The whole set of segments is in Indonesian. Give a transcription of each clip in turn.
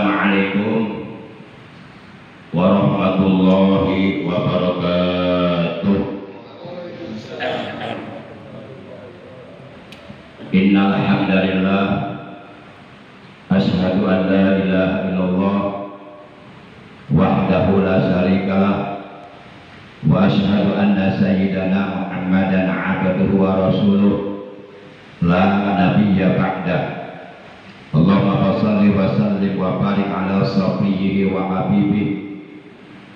Assalamualaikum warahmatullahi wabarakatuh. Innal hamdalillah asyhadu an la ilaha illallah wahdahu la syarikalah wa asyhadu anna sayyidana Muhammadan abduhu wa rasuluh la nabiyya ba'da. Allahumma shalli wa sallim wa barik ala safiyhi wa habibihi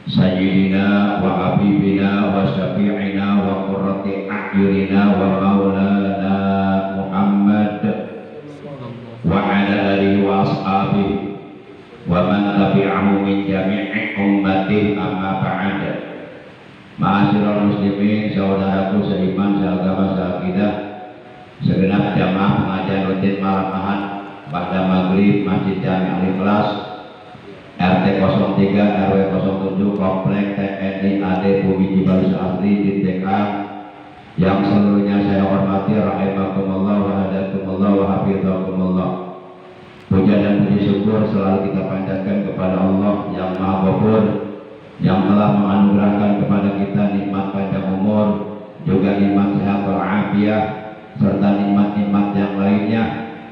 sayyidina wa habibina wa syafi'ina wa qurrati a'yunina wa maulana Muhammad wa ala alihi wa ashabihi wa man tabi'ahu min jami'i ummatihi amma ba'd. Ma'asyiral muslimin, saudaraku seiman, seagama, seakidah, segenap jamaah pengajian rutin malam Ahad pada maghrib Masjid Jami Al-Ikhlas RT 03 RW 07 Komplek TNI AD Bumi Cibarus Asri di TK yang seluruhnya saya hormati, rahimakumullah wa hadakumullah wa hafizakumullah. Puja dan puji syukur selalu kita panjatkan kepada Allah yang Maha Ghafur, yang telah menganugerahkan kepada kita nikmat panjang umur, juga nikmat sehat walafiat, serta nikmat-nikmat yang lainnya,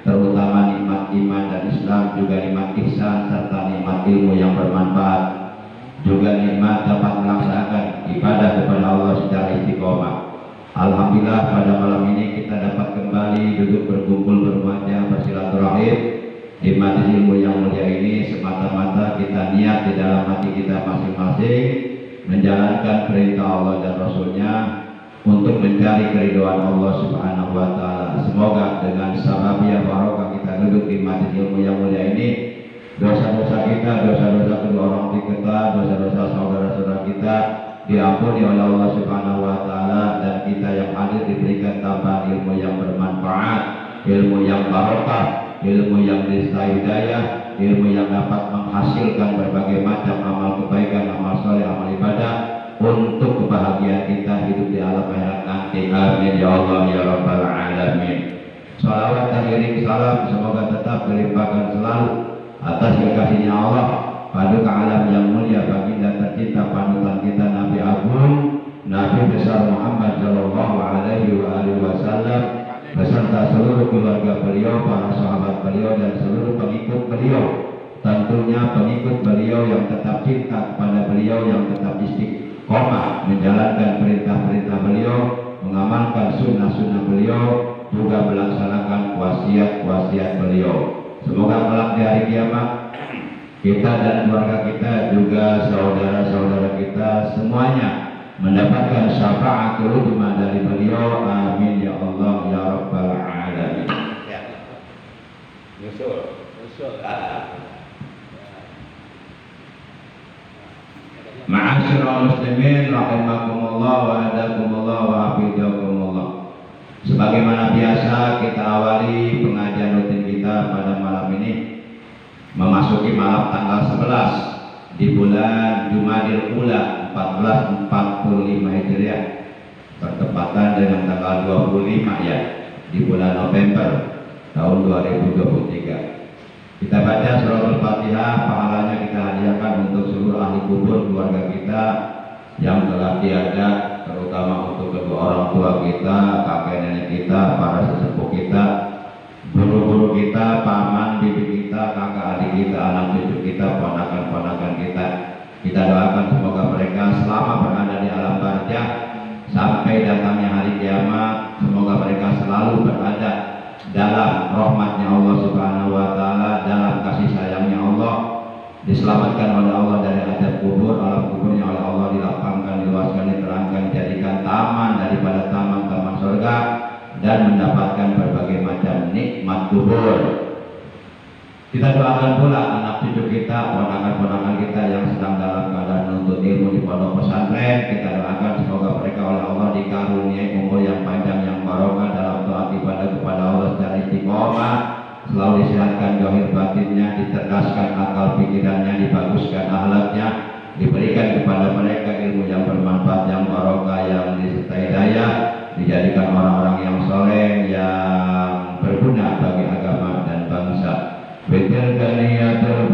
terutama nikmat iman dan Islam, juga nikmat ihsan, serta nikmat ilmu yang bermanfaat, juga nikmat dapat melaksanakan ibadah kepada Allah secara istiqomah. Alhamdulillah pada malam ini kita dapat kembali duduk berkumpul berwajah bersilaturahim di majelis ilmu yang mulia ini, semata-mata kita niat di dalam hati kita masing-masing menjalankan perintah Allah dan Rasulnya untuk mencari keridhaan Allah Subhanahu wa Ta'ala. Semoga dengan sababiah barokah kita duduk di majelis ilmu yang mulia ini, dosa-dosa kita, dosa-dosa kedua orang tua kita, dosa-dosa saudara-saudara kita diampuni oleh Allah Subhanahu wa Ta'ala, dan kita yang hadir diberikan tambahan ilmu yang bermanfaat, ilmu yang barokah, ilmu yang disertai hidayah, ilmu yang dapat menghasilkan berbagai macam amal kebaikan, amal soleh, amal ibadah untuk kebahagiaan kita hidup di alam akhirat nanti. Amin ya Allah ya rabbal alamin. Salawat dan iring salam semoga tetap dilimpahkan selalu atas kekasihnya Allah, paduka alam yang mulia, baginda tercinta, panutan kita Nabi Agung, Nabi besar Muhammad sallallahu alaihi wasallam beserta seluruh keluarga beliau, para sahabat beliau, dan seluruh pengikut beliau. Tentunya pengikut beliau yang tetap cinta kepada beliau, yang tetap istiqomah menjalankan perintah-perintah beliau, mengamalkan sunnah-sunnah beliau, juga melaksanakan wasiat-wasiat beliau. Semoga kelak di hari kiamat kita dan keluarga kita, juga saudara-saudara kita semuanya mendapatkan syafaatul uzma dari beliau. Amin ya Allah ya rabbal alamin. Nyusul. Ma'asyiral muslimin rahimakumullah wa hadakumullah wa hafizakumullah. Sebagaimana biasa kita awali pengajian rutin kita pada malam ini, memasuki malam tanggal 11 di bulan Jumadil Ula 1445 Hijriah, bertepatan dengan tanggal 25 ya di bulan November tahun 2023. Kita baca surah Al-Fatihah, pahalanya kita hadiahkan untuk seluruh ahli kubur keluarga kita yang telah tiada, terutama untuk kedua orang tua kita, kakek nenek kita, para sesepuh kita, guru-guru kita, paman, bibi kita, kakak adik kita, anak cucu kita, ponakan-ponakan kita. Kita doakan semoga mereka selama berada di alam barzah sampai datangnya hari kiamat, semoga mereka selalu berada dalam rahmatnya Allah Subhanahu wa Ta'ala, dalam kasih sayangnya Allah, diselamatkan oleh Allah dari azab kubur, alam kuburnya oleh Allah dilapangkan, diluaskan, diterangkan, dijadikan taman daripada taman-taman surga, dan mendapatkan berbagai macam nikmat kubur. Kita doakan pula anak cucu kita, ponakan-ponakan kita yang sedang dalam keadaan menuntut ilmu di pondok pesantren. Kita doakan semoga mereka oleh Allah dikaruniai umur yang panjang, yang barokah dalam taat ibadah kepada Allah secara istiqomah, selalu disehatkan zahir batinnya, dicerdaskan akal pikirannya, dibaguskan akhlaknya, diberikan kepada mereka ilmu yang bermanfaat, yang barokah, yang disertai daya, dijadikan orang-orang yang soleh, yang berguna bagi agama dan bangsa. Bitilka niyatul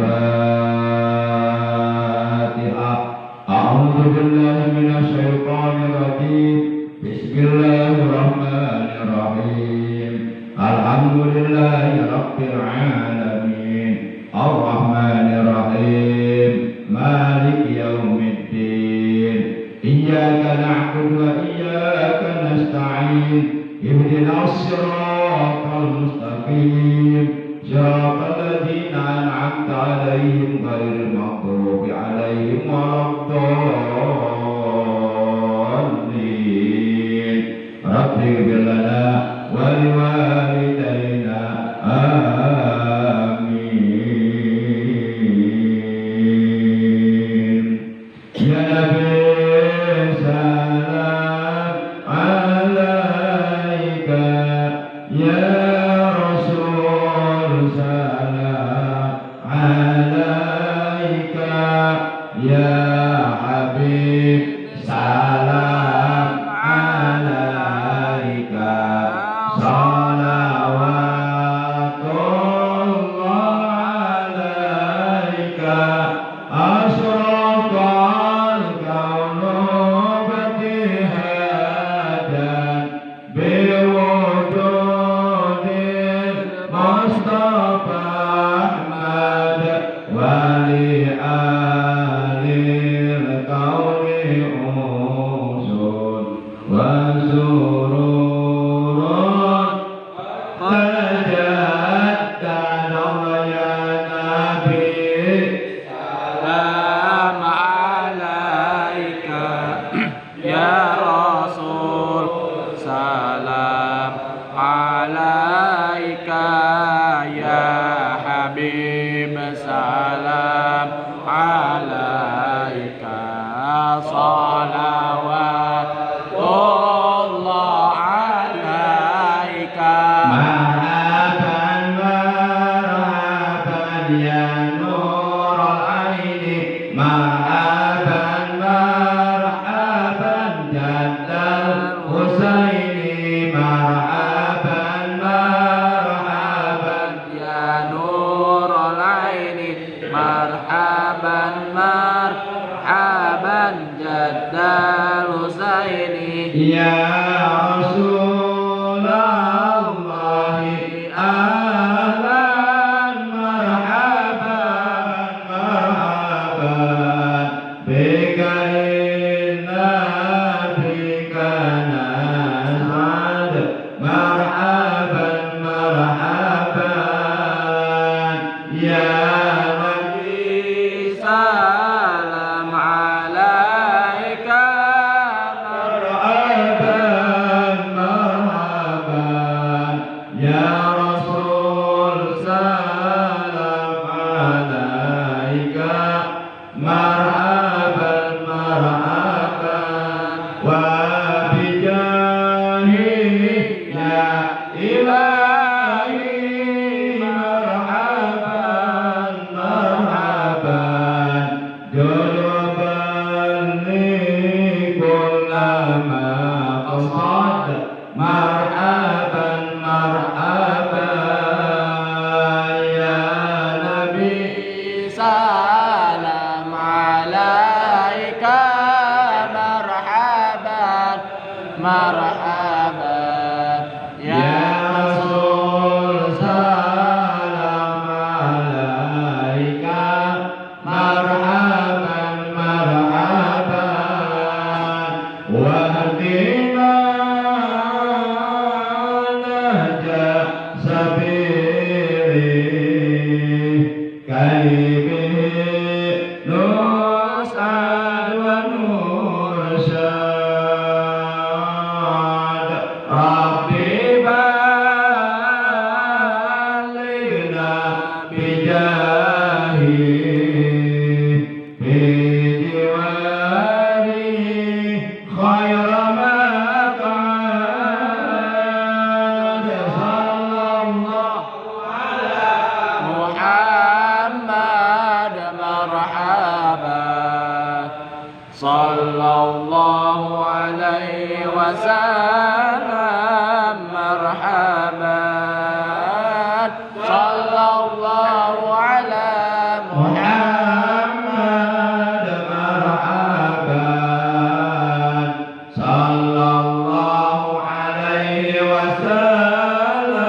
Alhamdulillahi Rabbil Alamin Ar-Rahmanir Rahim Maliki Yawmiddin Iyyaka na'budu wa iyyaka nasta'in Ihdinas siratal mustaqim Siratal ladzina an'amta 'alaihim ghairil maghdubi 'alaihim waladdallin Rabbighfir lana wa liwalidayna amin Ya Nabi salam alaika ya Rasul salam alaika ya Habib salam alaika salawatullah alaika asraqal kaunu batihadan biwujudil Mustafa Ahmad wali alil kauni usul wa sururun tajaddada ya Nabi Salam alaika ya Rasul Salam alaika ya Habib Salam alaika salawatullah alaika Marhaban marhaban ya nurul aini Marhaban marhaban jaddal Husaini Marhaban marhaban ya nurul aini marhaban marhaban jaddal Husaini Ya Rasulullah ahlan marhaban marhaban bika inna bika nas'ad marhaban marhaban ya Nabi salam alaika marhaban marhaban ya Rasul salam alaika marhaban marhaban wa bijahi ya ilahi marhaban marhaban junuban li kullama qasad marhaban marhaban ya Nabi salam alaika marhaban marhaban ya Rasul salam alaika marhaban marhaban wahdina nahja sabili kaibi nus'ad wa nursyad Rabbi balighna bijahi bijiwari khaira maqad sallallahu ala Muhammad marhaban sallallahu alaihi wasallam marhaban sallallahu ala Muhammad marhaban sallallahu alaihi wasallam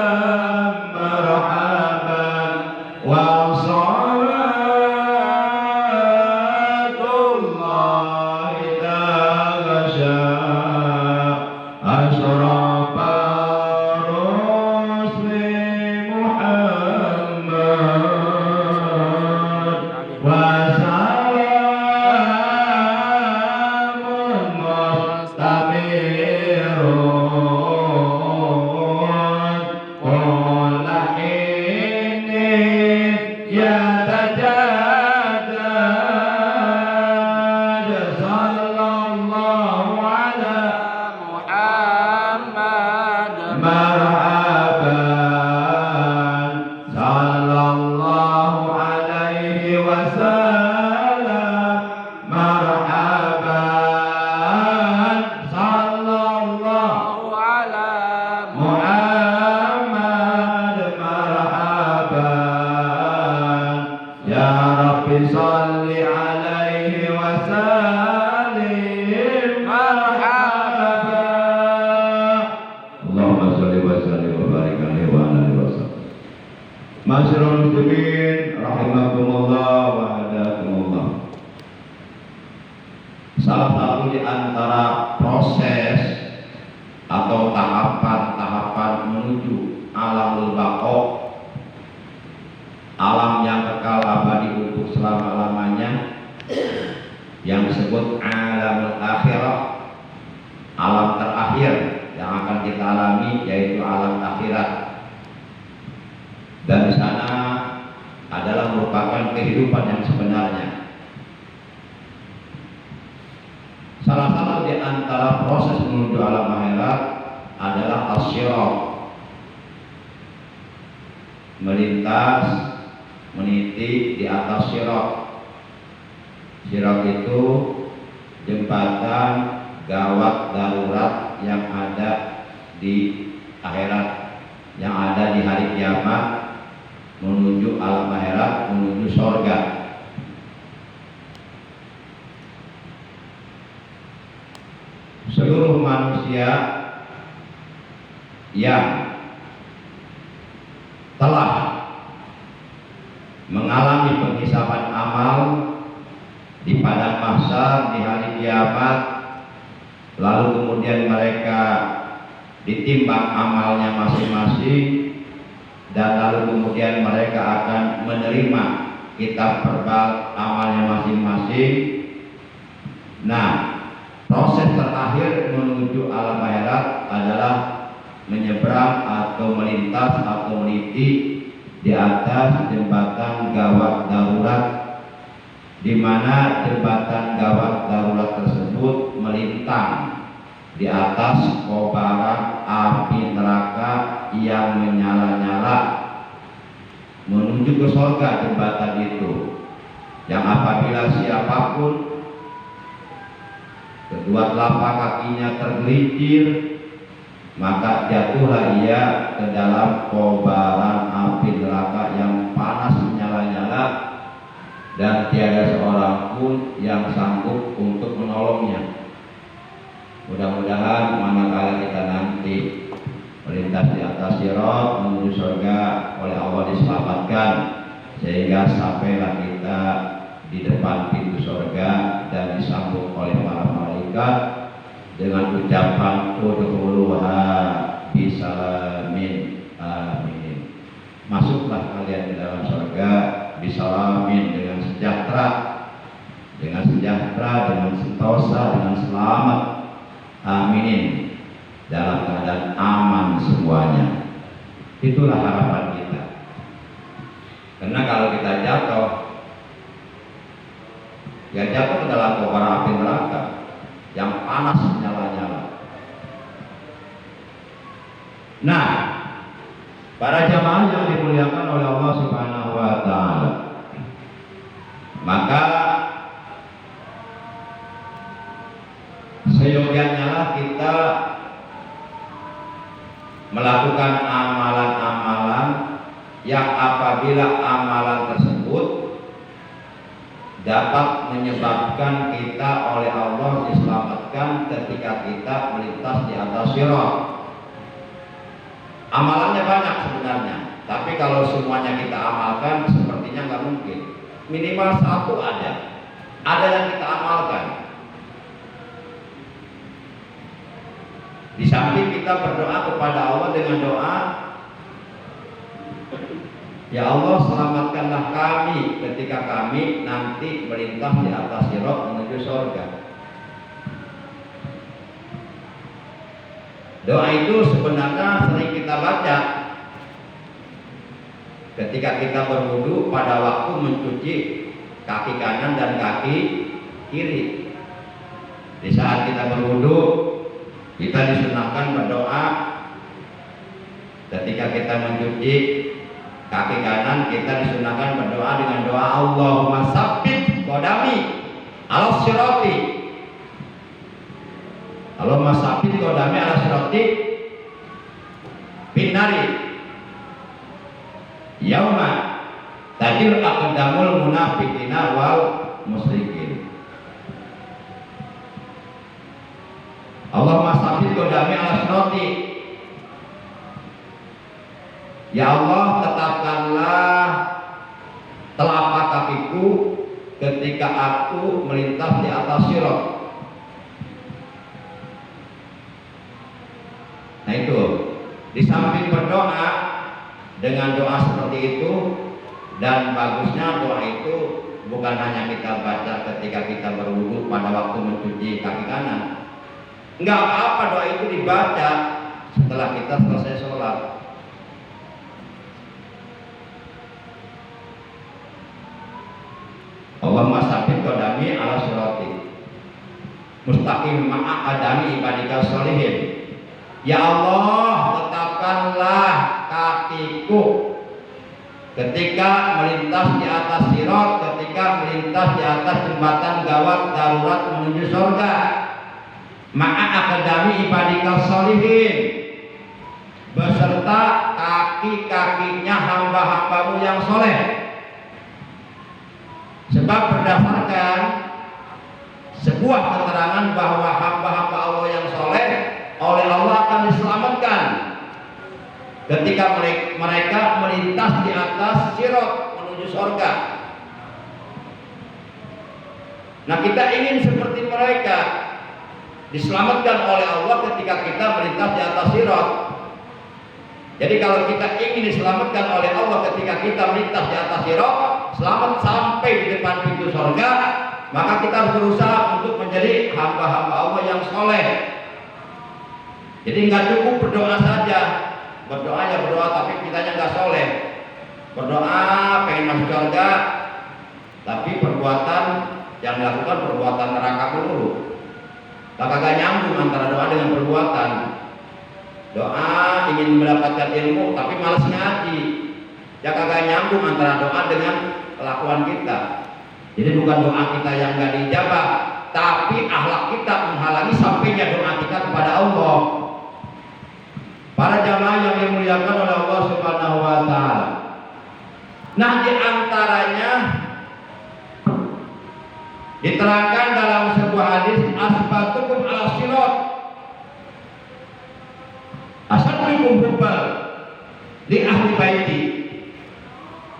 sholli wa sallim wa barik alaihi wa ala alihi wasallam. Ma'asyiral muslimin rahimakumullah wa hadakumullah. Salah satu di antara proses atau tahapan-tahapan menuju alamul baqa, alam yang kekal abadi untuk selama-lamanya, yang disebut alamul akhirah, alam terakhir yang akan kita alami, yaitu alam akhirat. Dan di sana adalah merupakan kehidupan yang sebenarnya. Salah satu di antara proses menuju alam akhirat adalah as-sirat, melintas, meniti di atas sirat. Sirat itu jembatan gawat darurat yang ada di akhirat, yang ada di hari kiamat, menuju alam akhirat, menuju surga. Seluruh manusia yang telah mengalami penghisapan amal di padang mahsyar di hari kiamat, lalu kemudian mereka ditimbang amalnya masing-masing, dan lalu kemudian mereka akan menerima kitab verbal amalnya masing-masing. Nah, proses terakhir menuju alam akhirat adalah menyeberang atau melintas atau meniti di atas jembatan gawat darurat, di mana jembatan gawat darurat tersebut melintang di atas kobaran api neraka yang menyala-nyala menuju ke surga. Jembatan itu yang apabila siapapun kedua telapak kakinya tergelincir, maka jatuhlah ia ke dalam kobaran api neraka yang panas menyala-nyala, dan tiada seorang pun yang sanggup untuk menolongnya. Mudah-mudahan manakala kita nanti melintas di atas sirat menuju surga, oleh Allah diselamatkan sehingga sampailah kita di depan pintu surga dan disambut oleh para malaikat dengan ucapan udkhuluha bisalamin amin. Masuklah kalian di dalam surga bisalamin, dengan sejahtera, dengan sentosa, dengan selamat, aminin, dalam keadaan aman semuanya. Itulah harapan kita. Karena kalau kita jatuh, ya jatuh ke dalam kobaran api neraka yang panas menyala-nyala. Nah, para jamaah yang dimuliakan oleh Allah Subhanahu wa taala, maka seyogianya lah kita melakukan amalan-amalan yang apabila amalan tersebut dapat menyebabkan kita oleh Allah diselamatkan ketika kita melintas di atas sirat. Amalannya banyak sebenarnya, tapi kalau semuanya kita amalkan sepertinya nggak mungkin. Minimal satu ada yang kita amalkan. Di samping kita berdoa kepada Allah dengan doa, ya Allah, selamatkanlah kami ketika kami nanti melintas di atas sirat menuju surga. Doa itu sebenarnya sering kita baca ketika kita berwudu pada waktu mencuci kaki kanan dan kaki kiri. Di saat kita berwudu, kita disunahkan berdoa. Ketika kita mencuci kaki kanan, kita disunahkan berdoa dengan doa Allahumma sabbit qadami ala sirati. Allahumma sabbit qadami ala sirati binari yauma tajil aqdamul munafiqina wal musyrikin. Allahumma sabbit qadami ala sirati, Ya Allah, tetapkanlah telapak kakiku ketika aku melintas di atas sirat. Nah itu, di samping berdoa dengan doa seperti itu, dan bagusnya doa itu bukan hanya kita baca ketika kita berwudu pada waktu mencuci kaki kanan. Enggak apa-apa doa itu dibaca setelah kita selesai sholat. Allahumma sabbit qadami ala sirati mustaqim ma'a qadami ibadika sholihin. Ya Allah, tetapkanlah kakiku ketika melintas di atas sirat, ketika melintas di atas jembatan gawat darurat menuju surga. Ma'a aqdami ibadika sholihin, beserta kaki-kakinya hamba-hambamu yang soleh. Sebab berdasarkan sebuah keterangan bahwa hamba-hamba Allah yang soleh oleh Allah akan diselamatkan ketika mereka melintas di atas sirat menuju surga. Nah, kita ingin seperti mereka, diselamatkan oleh Allah ketika kita melintas di atas sirat. Jadi kalau kita ingin diselamatkan oleh Allah ketika kita melintas di atas sirat, selamat sampai di depan pintu surga, maka kita harus berusaha untuk menjadi hamba-hamba Allah yang soleh. Jadi nggak cukup berdoa saja, berdoa ya berdoa tapi kitanya nggak soleh. Berdoa pengen masuk surga, tapi perbuatan yang dilakukan perbuatan neraka dulu. Kagak nyambung antara doa dengan perbuatan. Doa ingin mendapatkan ilmu tapi malas ngaji, ya kagak nyambung antara doa dengan kelakuan kita. Jadi bukan doa kita yang nggak dijabah, tapi akhlak kita menghalangi sampainya doa kita kepada Allah. Para jamaah yang dimuliakan oleh Allah Subhanahu wa taala. Nah, di antaranya diterangkan dalam sebuah hadis, asbatukum ala sirat asadukum hubbal li ahli baiti.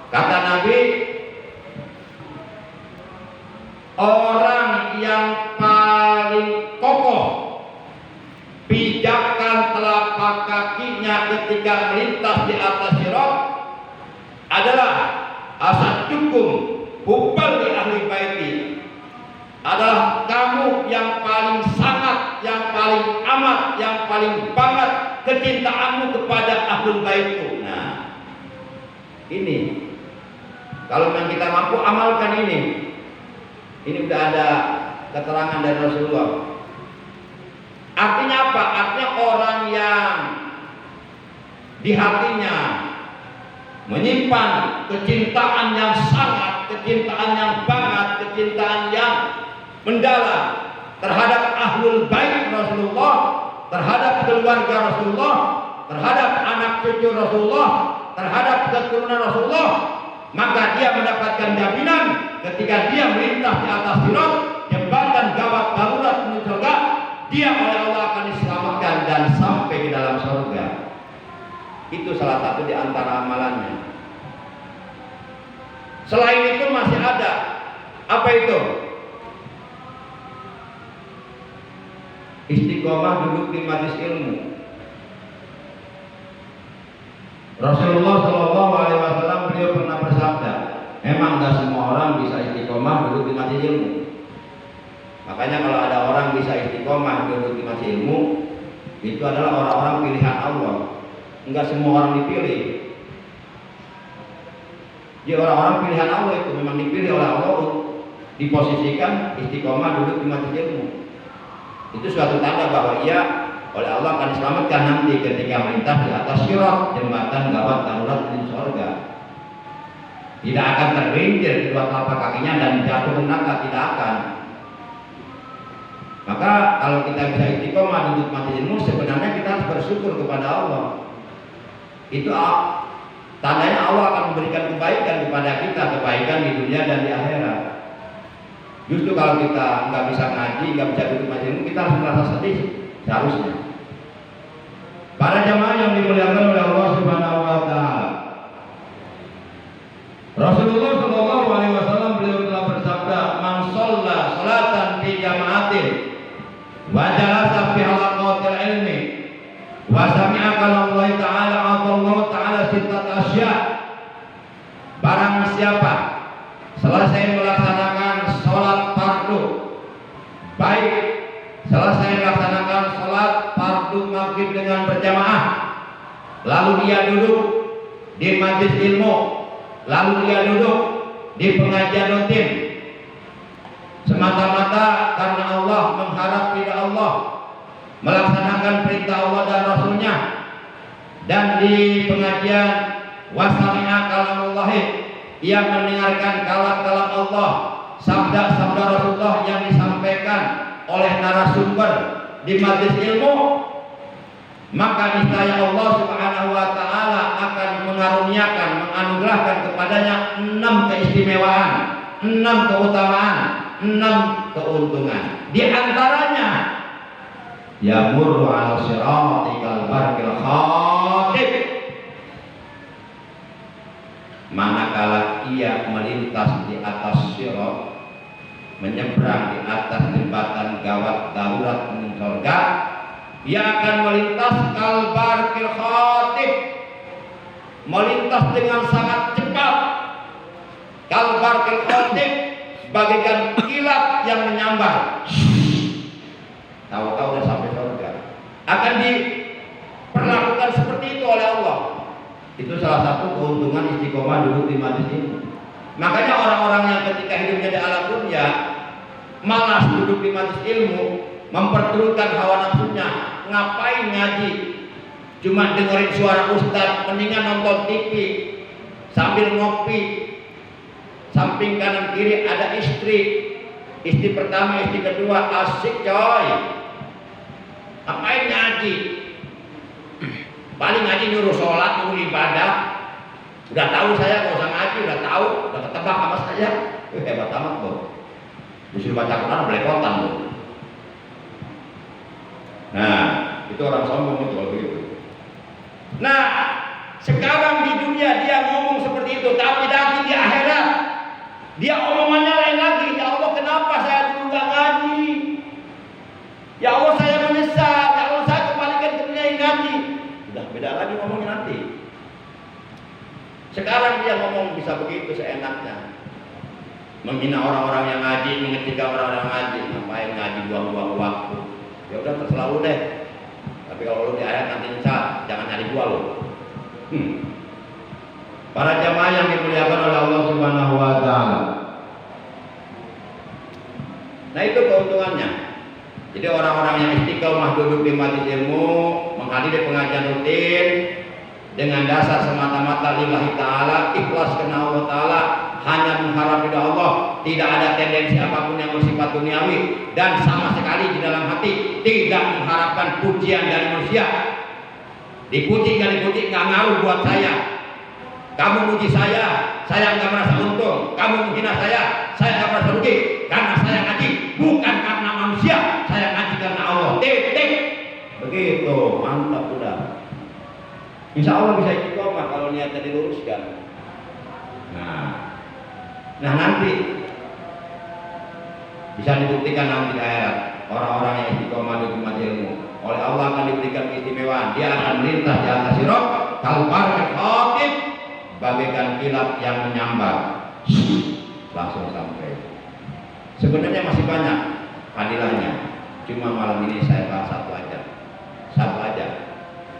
Kata Nabi, orang yang paling kokoh pijakan telapak kakinya ketika melintas di atas sirat adalah asadukum hubbal li ahli baiti, adalah kamu yang paling sangat, yang paling amat, yang paling banget kecintaanmu kepada ahlul baitku. Nah, ini kalau memang kita mampu amalkan ini udah ada keterangan dari Rasulullah. Artinya apa? Artinya orang yang di hatinya menyimpan kecintaan yang sangat, kecintaan yang banget, kecintaan yang mendalam terhadap ahlul bait Rasulullah, terhadap keluarga Rasulullah, terhadap anak cucu Rasulullah, terhadap keturunan Rasulullah, maka dia mendapatkan jaminan ketika dia melintas di atas sirat, jembatan gawat darurat menuju surga, dia oleh Allah akan diselamatkan dan sampai di dalam surga. Itu salah satu di antara amalannya. Selain itu masih ada. Apa itu? Istiqomah duduk di majelis ilmu. Rasulullah Shallallahu Alaihi Wasallam beliau pernah bersabda, memang tidak semua orang bisa istiqomah duduk di majelis ilmu. Makanya kalau ada orang bisa istiqomah duduk di majelis ilmu, itu adalah orang-orang pilihan Allah. Enggak semua orang dipilih. Jadi orang-orang pilihan Allah itu memang dipilih oleh Allah, diposisikan istiqomah duduk di majelis ilmu. Itu suatu tanda bahwa ia oleh Allah akan diselamatkan nanti ketika melintas di atas sirat, jembatan gawat darurat di surga. Tidak akan tergelincir kedua telapak kakinya dan jatuh ke neraka, tidak akan. Maka kalau kita bisa istiqomah duduk majelis ilmu, sebenarnya kita harus bersyukur kepada Allah. Itu tandanya Allah akan memberikan kebaikan kepada kita, kebaikan di dunia dan di akhirat. Justru kalau kita nggak bisa ngaji, nggak bisa duduk majelis ilmu, kita harus merasa sedih seharusnya. Para jamaah yang dimuliakan oleh Allah Subhanahu wa taala. sittata asya. Barang siapa selesai melaksanakan sholat fardu, baik selesai melaksanakan sholat fardu maghrib dengan berjamaah, lalu dia duduk di majelis ilmu, lalu dia duduk di pengajian rutin semata-mata karena Allah, mengharap ridha Allah, melaksanakan perintah Allah dan Rasulnya, dan di pengajian wasami'a kalamullahi, ia mendengarkan kalam-kalam Allah, sabda-sabda Rasulullah yang disampaikan oleh narasumber di majelis ilmu, maka niscaya Allah Subhanahu wa taala akan mengaruniakan, menganugerahkan kepadanya 6 keistimewaan, 6 keutamaan, 6 keuntungan. Di antaranya yamurru 'ala siratikal barqil khatib, manakala ia melintas di atas sirat, menyeberang di atas jembatan gawat darurat menuju surga, ia akan melintas kalbarkil khatib, melintas dengan sangat cepat. Kalbarkil khatib bagaikan kilat yang menyambar, tahu-tahu udah sampai surga. Akan diperlakukan seperti itu oleh Allah. Itu salah satu keuntungan istiqomah duduk di majelis ini. Makanya orang-orang yang ketika hidupnya di alam dunia malas duduk di majelis ilmu, memperturutkan hawa nafsunya, ngapain ngaji, cuma dengerin suara ustaz, mendingan nonton TV sambil ngopi, samping kanan kiri ada istri pertama, istri kedua, asik coy. Ngapain ngaji? Paling ngaji nyuruh sholat, nyuruh ibadah. Udah tahu saya kalau usah ngaji, udah tahu, udah ketebak sama saya. Hebat amat bro. Disuruh baca Quran belepotan bro. Nah, itu orang sombong itu kalau begitu. Nah, sekarang di dunia dia ngomong seperti itu, tapi nanti di akhirat dia omongannya lain lagi. Ya Allah, kenapa saya dulu gak ngaji? Ya Allah, saya menyesal. Ya Allah, saya kembalikan ke dunia yang ngaji. Udah beda lagi ngomongnya nanti. Sekarang dia ngomong bisa begitu seenaknya, menghina orang-orang yang ngaji, mengecilkan orang-orang yang ngaji. Ngapain ngaji, buang-buang waktu? Ya udah terserah lu deh. Tapi kalau lu di akhirat nanti nyesal, jangan nyari gua lu. Para jamaah yang dimuliakan oleh Allah Subhanahu wa taala. Nah, itu keuntungannya. Jadi orang-orang yang istiqomah duduk di majelis ilmu, menghadiri pengajian rutin dengan dasar semata-mata lillahi ta'ala, ikhlas karena Allah ta'ala, hanya mengharap ridha Allah, tidak ada tendensi apapun yang bersifat duniawi, dan sama sekali di dalam hati tidak mengharapkan pujian dari manusia. Dipuji nggak dipuji nggak ngaruh buat saya. Kamu puji saya nggak merasa untung. Kamu menghina saya nggak merasa rugi. Karena saya ngaji bukan karena manusia, saya ngaji karena Allah. Titik. Begitu, mantap udah. Insya Allah bisa istiqomah kalau niatnya diluruskan. Nah nanti bisa dibuktikan nanti di akhirat orang-orang yang istiqomah di majelis ilmu oleh Allah akan diberikan keistimewaan. Dia akan melintas di atas sirat kalbarkil khatib, bagaikan kilat yang menyambar, langsung sampai. Sebenarnya masih banyak fadilahnya, cuma malam ini saya bahas satu aja,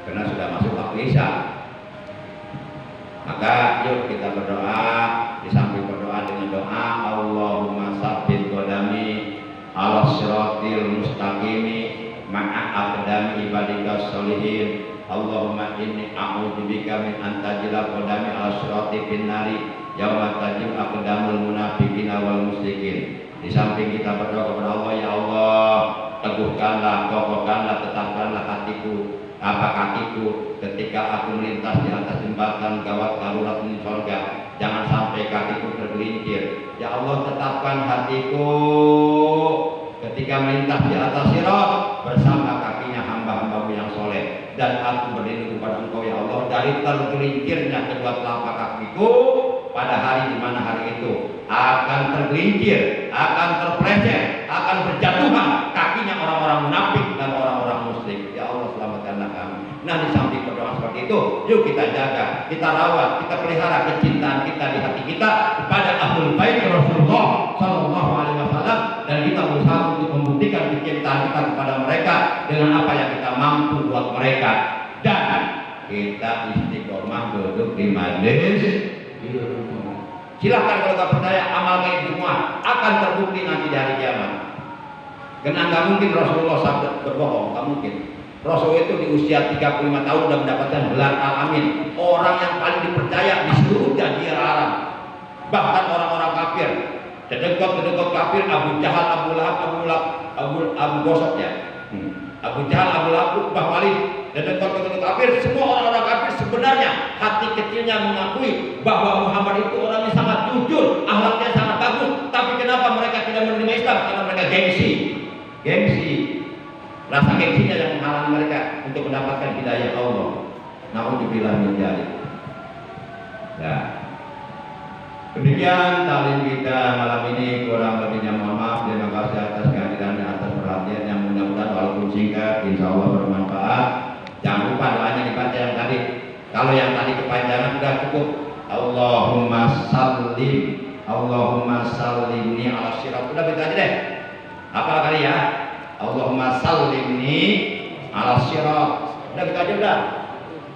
karena sudah masuk waktu isya. Maka yuk kita berdoa, di samping berdoa dengan doa Allahumma sabbit qadami ala siratil mustaqimi ma'a aqdami ibadika sholihin. Allahumma inni a'udzubika min an tajila qadami ala sirati bin nari yauma tajil aqdamul munafiqina wal musyrikin. Di samping kita berdoa kepada Allah, ya Allah, teguhkanlah, kokohkanlah, tetapkanlah kakiku ketika aku melintas di atas jembatan gawat darurat menuju surga. Jangan sampai kakiku tergelincir. Ya Allah, tetapkan hatiku ketika melintas di atas sirat bersama kakinya hamba-hambamu yang soleh. Dan aku berlindung kepada Engkau ya Allah dari tergelincirnya kedua telapak kakiku pada hari di mana hari itu akan tergelincir, akan terpeleset, akan berjatuhan kakinya orang-orang munafik dan orang-orang musyrik. Ya Allah, selamatkanlah kami. Nah, di samping berdoa seperti itu, itu. Yuk kita jaga, kita rawat, kita pelihara kecintaan kita di hati kita kepada Ahlul Bait Rasulullah Sallallahu Alaihi Wasallam, dan kita berusaha untuk membuktikan kecintaan kita kepada mereka dengan apa yang kita mampu buat mereka, dan kita istiqomah duduk di majelis ilmu. Silahkan kalau nggak percaya, amalkan itu semua, akan terbukti nanti di hari kiamat. Karena nggak mungkin Rasulullah sabda berbohong, nggak mungkin. Rasul itu di usia 35 tahun sudah mendapatkan gelar Al-Amin, orang yang paling dipercaya di seluruh jazirah Arab. Bahkan orang-orang kafir, dedekot kafir, Abu Jahal, Abu Lahab, Abu Gosok ya, Abu Jahal, Abu Lahab, Ubah Walid, dedekot kafir, semua orang-orang kafir sebenarnya hati kecilnya mengakui bahwa Muhammad itu orang yang sangat jujur, akhlaknya sangat bagus. Tapi kenapa mereka tidak menerima Islam? Karena mereka gengsi. Rasa gengsinya yang menghalangi mereka untuk mendapatkan hidayah Allah. Na'udzubillah min dzalik. Ya. Demikian taklim kita malam ini, kurang lebihnya mohon maaf. Terima kasih atas kehadiran dan atas perhatian yang mudah-mudahan walaupun singkat insya Allah bermanfaat. Jangan lupa doanya dibaca yang tadi. Kalau yang tadi kepanjangan sudah cukup. Allahumma sallimni ala syirat. Udah begitu aja deh. Apa kali ya? Allahumma sallimni ala syirat. Udah gitu aja udah.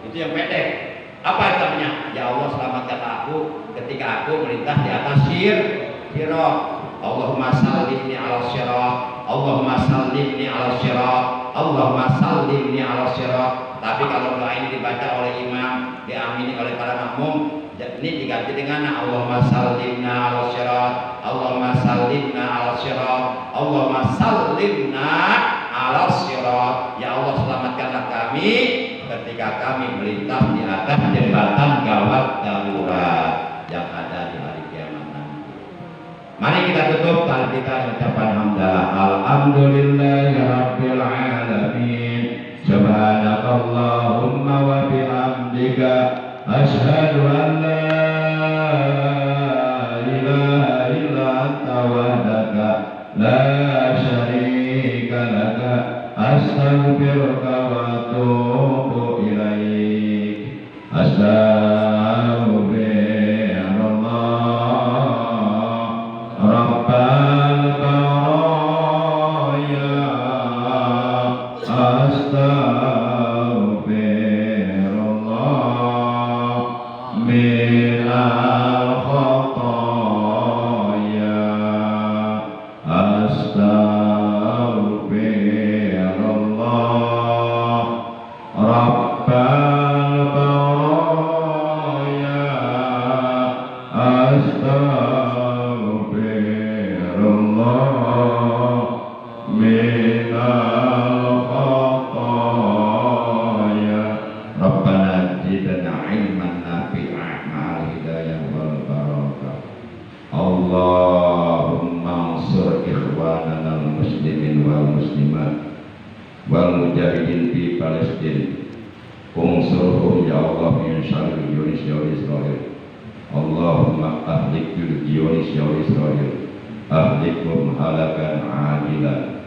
Itu yang pendek. Apa artinya? Ya Allah selamatkan aku ketika aku melintas di atas syirat. Allahumma sallimni ala syirat. Allahumma sallimni ala syirat. Allahumma sallimni ala syirat. Tapi kalau doa ini dibaca oleh imam, diamini oleh para makmum, ini diganti dengan Allahumma sallimna ala syirat. Allahumma sallimna ala syirat. Allahumma sallimna ala syirat. Ya Allah selamatkanlah kami ketika kami melintas di atas jembatan gawat darurat yang ada di hari kiamat nanti. Mari kita tutup tali kita dengan ucapan hamdalah. Alhamdulillahirabbil alamin. Subhanakallahumma wa bihamdika asyhadu an la ilaha illa anta wahdaka la syarika laka astaghfiruka wa atubu ilaik. Astaghfirullah rabbal baraya. Astaghfirullah minal khataya. Astaghfirullah rabbal baraya. Astaghfirullah minal khataya. Rabbana zidna ilman nafi'an ma'al hidayah wal barakah. Allahumma ansur ikhwanana al-muslimin wal muslimat wal mujahidin fi Palestin. Unsurhum ya Allah min syarri Indonesia wa Israel. Allahumma ahlik Indonesia wa Israel. Ahlikum halakan ajilan.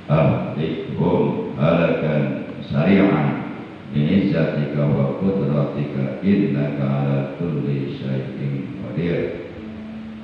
Ahlikum halakan sari'an. Bi'izzatika wa qudratika innaka ala kulli syai'in qadir.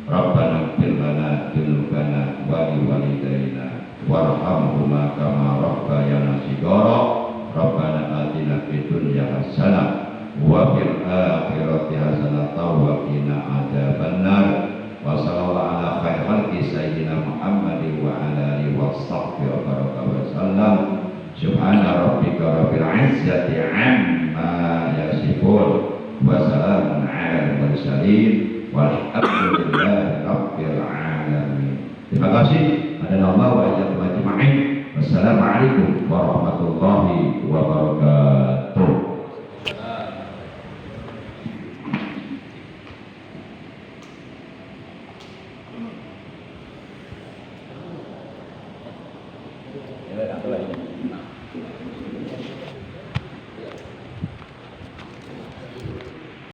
Rabbana ighfir lana dzunubana wa liwalidayna warhamhuma kama rabbayana shighara. Rabbana atina fid dunya hasanah wa fil akhirati hasanah wa qina adzabannar. Wa sallallahu ala khairil khalqi sayyidina Muhammadin wa ala alihi wa sahbihi wa sallam. Subhana rabbika rabbil izzati amma yasifun wa salamun alal mursalin walhamdulillahi rabbil alamin. Terima kasih. Adallahu wa iyyakum ajma'in. Wassalamualaikum warahmatullahi wabarakatuh. Ya,